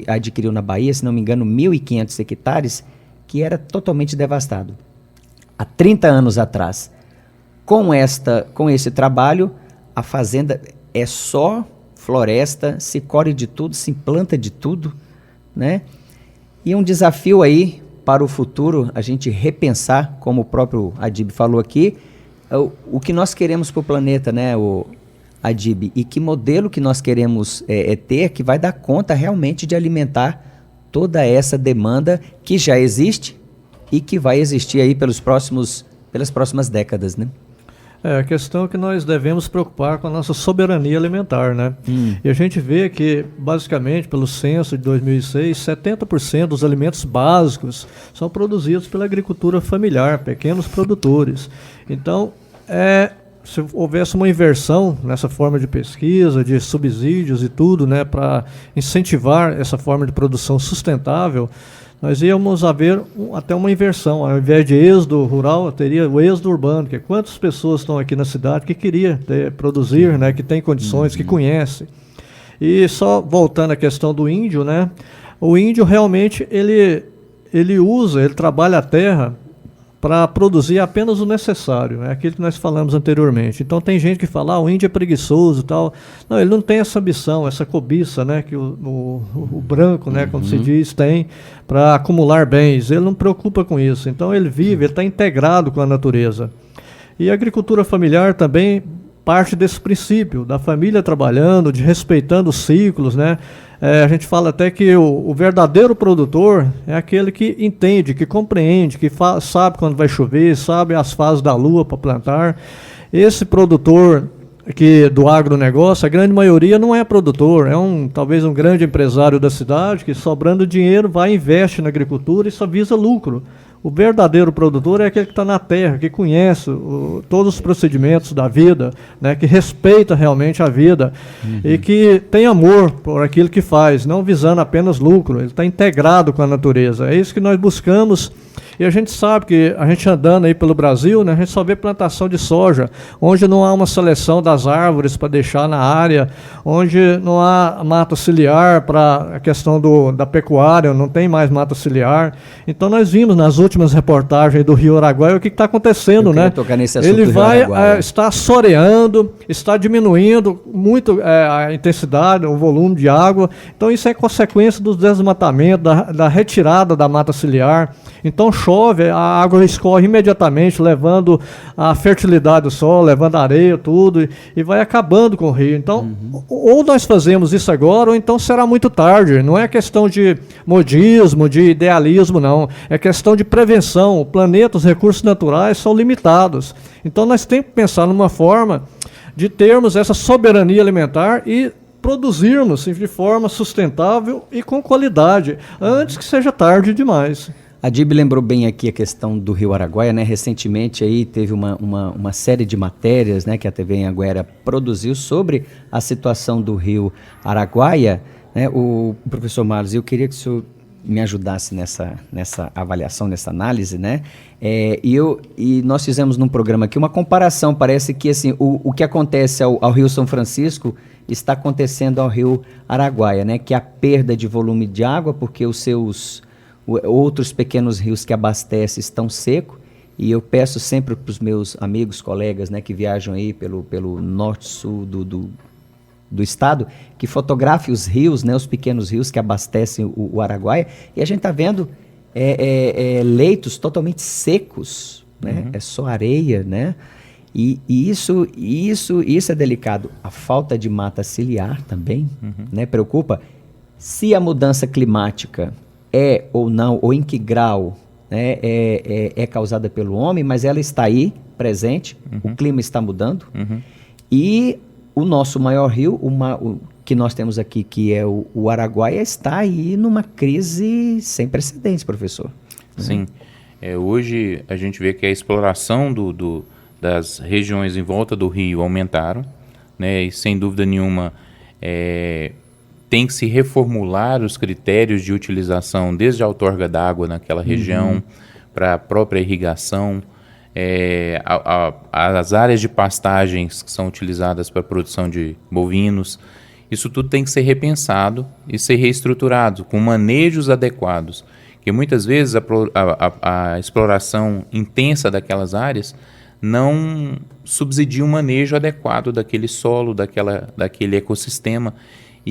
adquiriu na Bahia, se não me engano, 1.500 hectares, que era totalmente devastado. Há 30 anos atrás. Com esse trabalho, a fazenda é só floresta, se colhe de tudo, se implanta de tudo, né? E um desafio aí para o futuro, a gente repensar, como o próprio Adib falou aqui, o que nós queremos para o planeta, né, Adib, e que modelo que nós queremos ter, que vai dar conta realmente de alimentar toda essa demanda que já existe e que vai existir aí pelas próximas décadas, né? A questão é que nós devemos preocupar com a nossa soberania alimentar, né? E a gente vê que, basicamente, pelo censo de 2006, 70% dos alimentos básicos são produzidos pela agricultura familiar, pequenos produtores. Então, se houvesse uma inversão nessa forma de pesquisa, de subsídios e tudo, né, para incentivar essa forma de produção sustentável, nós íamos haver até uma inversão. Ao invés de êxodo rural, teria o êxodo urbano, que é quantas pessoas estão aqui na cidade que queria produzir, né, que tem condições, que conhece. E só voltando à questão do índio, né, o índio realmente ele trabalha a terra para produzir apenas o necessário, é aquilo que nós falamos anteriormente. Então tem gente que fala, o índio é preguiçoso e tal. Não, ele não tem essa ambição, essa cobiça, né, que o branco, né, como se diz, tem para acumular bens. Ele não preocupa com isso. Então ele está integrado com a natureza. E a agricultura familiar também parte desse princípio, da família trabalhando, de respeitando os ciclos, né? A gente fala até que o verdadeiro produtor é aquele que entende, que compreende, que sabe quando vai chover, sabe as fases da lua para plantar. Esse produtor do agronegócio, a grande maioria não é produtor, talvez um grande empresário da cidade que, sobrando dinheiro, vai e investe na agricultura e só visa lucro. O verdadeiro produtor é aquele que está na terra, que conhece todos os procedimentos da vida, né, que respeita realmente a vida e que tem amor por aquilo que faz, não visando apenas lucro. Ele está integrado com a natureza. É isso que nós buscamos E a gente sabe que a gente andando aí pelo Brasil, né, a gente só vê plantação de soja, onde não há uma seleção das árvores para deixar na área, onde não há mata ciliar para a questão da pecuária, não tem mais mata ciliar. Então nós vimos nas últimas reportagens do Rio Araguaia o que está acontecendo, né? Tocar nesse assunto ele do Rio vai Araguaia. estar assoreando, está diminuindo muito a intensidade, o volume de água. Então isso é consequência do desmatamento, da retirada da mata ciliar. Então chove, a água escorre imediatamente, levando a fertilidade do solo, levando a areia, tudo, e vai acabando com o rio. Então, ou nós fazemos isso agora, ou então será muito tarde. Não é questão de modismo, de idealismo, não. É questão de prevenção. O planeta, os recursos naturais são limitados. Então nós temos que pensar numa forma de termos essa soberania alimentar e produzirmos de forma sustentável e com qualidade, antes que seja tarde demais. A Dib lembrou bem aqui a questão do Rio Araguaia, né? Recentemente aí teve uma série de matérias, né, que a TV Anhanguera produziu sobre a situação do Rio Araguaia, né? O professor Marlos, eu queria que o senhor me ajudasse nessa avaliação, nessa análise, né? E nós fizemos num programa aqui uma comparação, parece que assim, o que acontece ao Rio São Francisco está acontecendo ao Rio Araguaia, né? Que é a perda de volume de água, porque os seus outros pequenos rios que abastecem estão secos, e eu peço sempre para os meus amigos, colegas, né, que viajam aí pelo norte-sul do estado, que fotografem os rios, né, os pequenos rios que abastecem o Araguaia, e a gente está vendo leitos totalmente secos, né, é só areia, né, e isso é delicado. A falta de mata ciliar também, né, preocupa. Se a mudança climática é ou não, ou em que grau, né, é causada pelo homem, mas ela está aí, presente, o clima está mudando, e o nosso maior rio, o que nós temos aqui, que é o Araguaia, está aí numa crise sem precedentes, professor. Sim. Hoje a gente vê que a exploração das regiões em volta do rio aumentaram, né, e sem dúvida nenhuma tem que se reformular os critérios de utilização, desde a outorga d'água naquela região, para a própria irrigação, as áreas de pastagens que são utilizadas para a produção de bovinos. Isso tudo tem que ser repensado e ser reestruturado, com manejos adequados. Porque muitas vezes a exploração intensa daquelas áreas não subsidia um manejo adequado daquele solo, daquele ecossistema.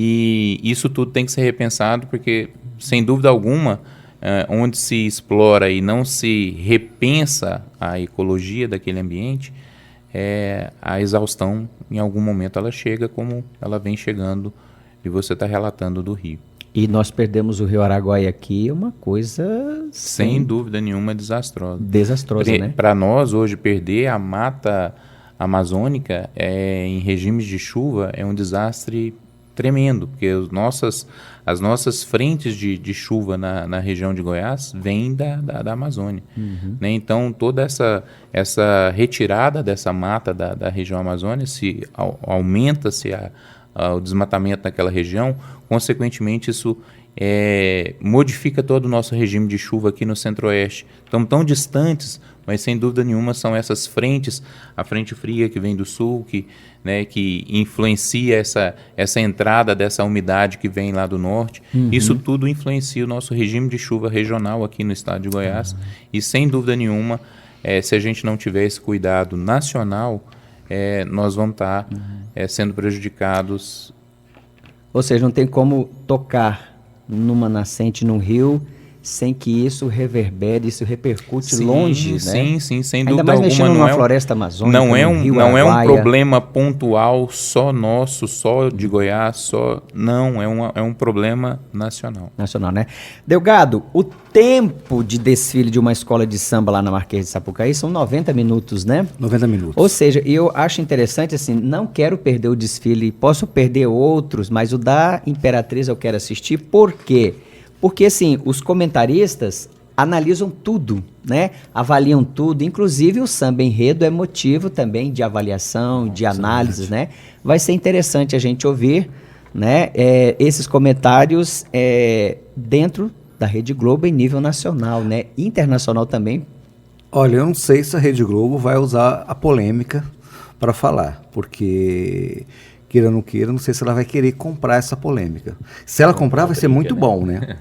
E isso tudo tem que ser repensado, porque, sem dúvida alguma, onde se explora e não se repensa a ecologia daquele ambiente, a exaustão, em algum momento, ela chega como ela vem chegando, e você está relatando do rio. E nós perdemos o Rio Araguaia aqui, uma coisa... Sem dúvida nenhuma, desastrosa. Desastrosa, né? Para nós, hoje, perder a mata amazônica em regimes de chuva é um desastre tremendo, porque as nossas frentes de chuva na região de Goiás vêm da Amazônia. Né? Então, toda essa retirada dessa mata da região Amazônia, aumenta-se o desmatamento naquela região, consequentemente isso modifica todo o nosso regime de chuva aqui no centro-oeste. Estamos tão distantes, mas sem dúvida nenhuma são essas frentes, a frente fria que vem do sul, que influencia essa entrada dessa umidade que vem lá do norte. Isso tudo influencia o nosso regime de chuva regional aqui no estado de Goiás. E sem dúvida nenhuma, se a gente não tiver esse cuidado nacional, nós vamos estar sendo prejudicados. Ou seja, não tem como tocar numa nascente, num rio, sem que isso reverbere, isso repercute longe, né? Sim, sem dúvida alguma. Ainda mais mexendo numa floresta amazônica, não é um problema pontual só nosso, só de Goiás, não, é um problema nacional. Nacional, né? Delgado, o tempo de desfile de uma escola de samba lá na Marquês de Sapucaí são 90 minutos, né? 90 minutos. Ou seja, eu acho interessante, assim, não quero perder o desfile, posso perder outros, mas o da Imperatriz eu quero assistir, por quê? Porque, assim, os comentaristas analisam tudo, né? Avaliam tudo, inclusive o samba enredo é motivo também de avaliação, de análises, né? Vai ser interessante a gente ouvir, né, esses comentários dentro da Rede Globo em nível nacional, né? Internacional também. Olha, eu não sei se a Rede Globo vai usar a polêmica para falar, porque, queira ou não queira, não sei se ela vai querer comprar essa polêmica. Se ela comprar, vai ser muito bom, né?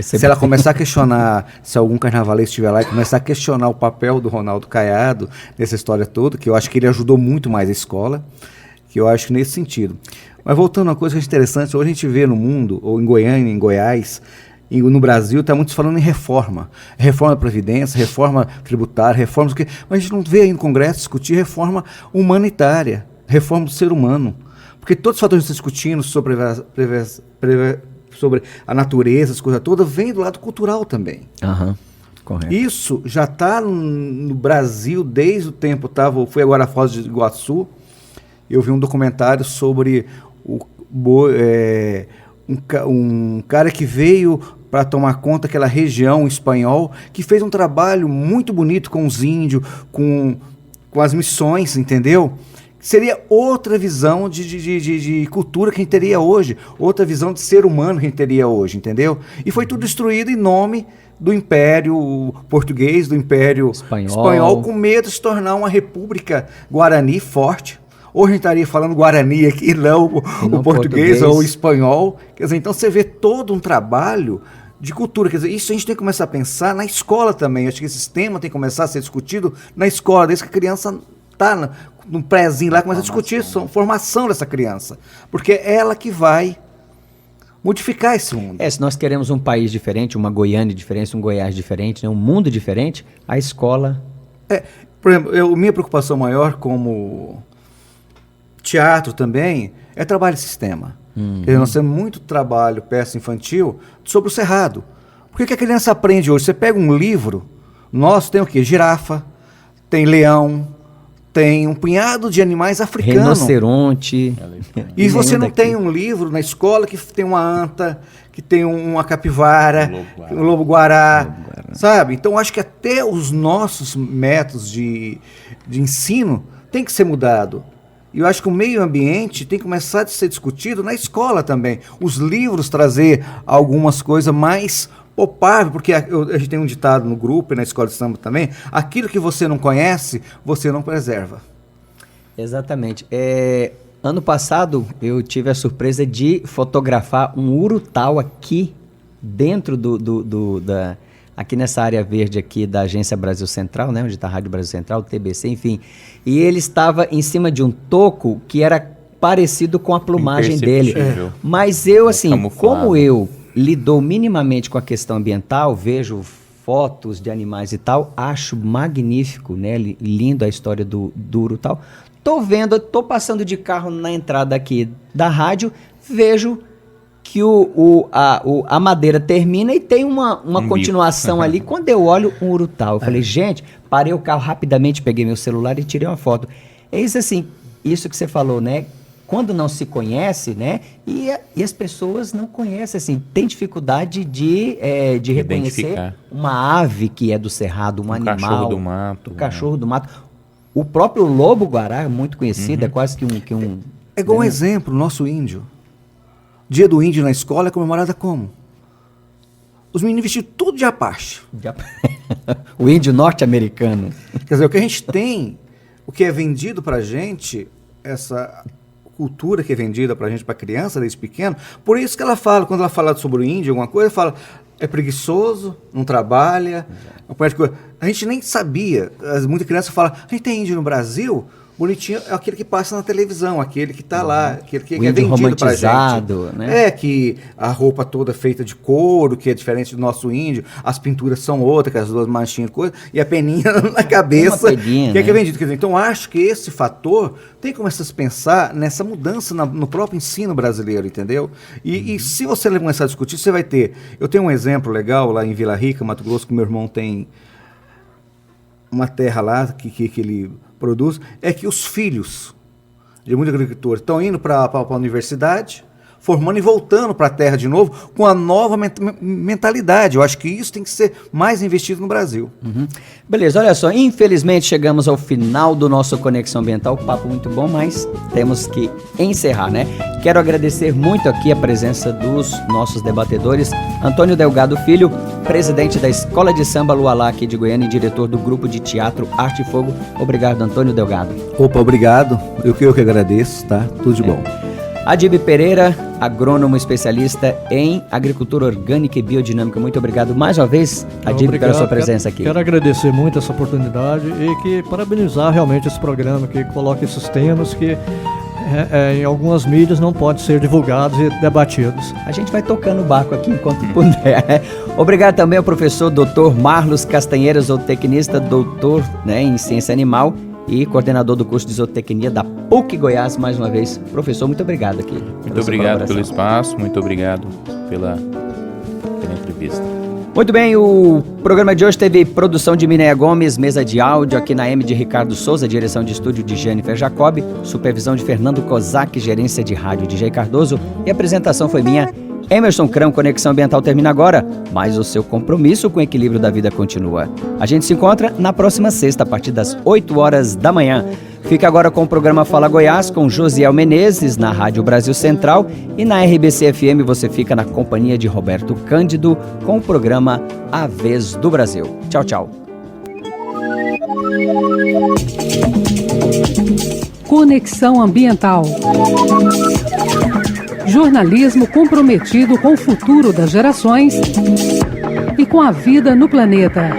Se ela começar a questionar, se algum carnavalesco estiver lá e começar a questionar o papel do Ronaldo Caiado nessa história toda, que eu acho que ele ajudou muito mais a escola, que eu acho que nesse sentido. Mas voltando a uma coisa que é interessante, hoje a gente vê no mundo, ou em Goiânia, em Goiás, e no Brasil, está muito se falando em reforma. Reforma da Previdência, reforma tributária, reforma do que. Mas a gente não vê aí no Congresso discutir reforma humanitária, reforma do ser humano. Porque todos os fatores que estão discutindo sobre a natureza, as coisas todas, vem do lado cultural também. Correto. Isso já está no Brasil desde o tempo. Fui agora a Foz de Iguaçu, eu vi um documentário sobre um cara que veio para tomar conta daquela região espanhol, que fez um trabalho muito bonito com os índios, com as missões, entendeu? Seria outra visão de cultura que a gente teria hoje, outra visão de ser humano que a gente teria hoje, entendeu? E foi tudo destruído em nome do Império Português, do Império Espanhol, com medo de se tornar uma república Guarani forte. Hoje a gente estaria falando Guarani aqui, não o português ou o espanhol. Quer dizer, então você vê todo um trabalho de cultura. Quer dizer, isso a gente tem que começar a pensar na escola também. Eu acho que esse tema tem que começar a ser discutido na escola, desde que a criança está num prézinho lá, começa a discutir a formação dessa criança. Porque é ela que vai modificar esse mundo. Se nós queremos um país diferente, uma Goiânia diferente, um Goiás diferente, né, um mundo diferente, a escola... Por exemplo, minha preocupação maior como teatro também é trabalho de sistema. Quer dizer, nós temos muito trabalho, peça infantil, sobre o cerrado. Porque o que a criança aprende hoje? Você pega um livro, nosso tem o quê? Girafa, tem leão, tem um punhado de animais africanos. Rinoceronte. E você não tem um livro na escola que tem uma anta, que tem uma capivara, um lobo-guará, sabe? Então, acho que até os nossos métodos de ensino tem que ser mudado. E eu acho que o meio ambiente tem que começar a ser discutido na escola também. Os livros trazer algumas coisas mais palpáveis, porque a gente tem um ditado no grupo e na escola de samba também, aquilo que você não conhece, você não preserva. Exatamente. Ano passado eu tive a surpresa de fotografar um urutau aqui dentro aqui nessa área verde aqui da Agência Brasil Central, né, onde está a Rádio Brasil Central, TBC, enfim. E ele estava em cima de um toco que era parecido com a plumagem dele. Mas eu, assim, como eu lido minimamente com a questão ambiental, vejo fotos de animais e tal, acho magnífico, né, lindo a história do urutau. Tô passando de carro na entrada aqui da rádio, vejo que a madeira termina e tem uma continuação ali. Quando eu olho um urutau, eu falei, gente, parei o carro rapidamente, peguei meu celular e tirei uma foto. É isso assim, isso que você falou, né? Quando não se conhece, né? E as pessoas não conhecem, assim, tem dificuldade de reconhecer uma ave que é do cerrado, um animal. Cachorro do mato. O cachorro do mato. O próprio lobo-guará é muito conhecido, é quase que um... É igual um exemplo, o nosso índio. Dia do índio na escola é comemorada como? Os meninos vestidos tudo de Apache. O índio norte-americano. Quer dizer, o que a gente tem, o que é vendido pra gente, essa cultura que é vendida pra gente, pra criança, desde pequeno, por isso que ela fala, quando ela fala sobre o índio, alguma coisa, fala, é preguiçoso, não trabalha. A gente nem sabia, muita criança fala, a gente tem índio no Brasil, bonitinho é aquele que passa na televisão, aquele que está lá, aquele que é vendido pra gente. Né? Que a roupa toda é feita de couro, que é diferente do nosso índio, as pinturas são outras, que as duas manchinhas, coisa, e a peninha na cabeça, peguinha, que é vendido. Quer dizer, então, acho que esse fator tem que começar a se pensar nessa mudança no próprio ensino brasileiro, entendeu? E se você começar a discutir, você vai ter... Eu tenho um exemplo legal lá em Vila Rica, Mato Grosso, que meu irmão tem uma terra lá que ele produz, é que os filhos de muitos agricultores estão indo para a universidade formando e voltando para a terra de novo com a nova mentalidade. Eu acho que isso tem que ser mais investido no Brasil. Beleza, olha só, infelizmente chegamos ao final do nosso Conexão Ambiental, papo muito bom, mas temos que encerrar, né? Quero agradecer muito aqui a presença dos nossos debatedores, Antônio Delgado Filho, presidente da Escola de Samba Lualá aqui de Goiânia e diretor do Grupo de Teatro Arte e Fogo. Obrigado, Antônio Delgado. Opa, obrigado. Eu que agradeço, tá? Tudo de bom. Adib Pereira, agrônomo especialista em agricultura orgânica e biodinâmica. Muito obrigado mais uma vez, Adib, pela sua presença aqui. Quero agradecer muito essa oportunidade e parabenizar realmente esse programa que coloca esses temas que em algumas mídias não podem ser divulgados e debatidos. A gente vai tocando o barco aqui enquanto puder, né? Obrigado também ao professor Dr. Marlos Castanheira, zootecnista, doutor, né, em ciência animal e coordenador do curso de zootecnia da PUC Goiás, mais uma vez. Professor, muito obrigado aqui. Muito obrigado pelo espaço, muito obrigado pela entrevista. Muito bem, o programa de hoje teve produção de Minéia Gomes, mesa de áudio aqui na M de Ricardo Souza, direção de estúdio de Jennifer Jacob, supervisão de Fernando Kozak, gerência de rádio de Jay Cardoso e a apresentação foi minha, Emerson Crão. Conexão Ambiental termina agora, mas o seu compromisso com o equilíbrio da vida continua. A gente se encontra na próxima sexta, a partir das 8 horas da manhã. Fica agora com o programa Fala Goiás, com Josiel Menezes, na Rádio Brasil Central, e na RBC FM você fica na companhia de Roberto Cândido, com o programa A Vez do Brasil. Tchau, tchau. Conexão Ambiental. Jornalismo comprometido com o futuro das gerações e com a vida no planeta.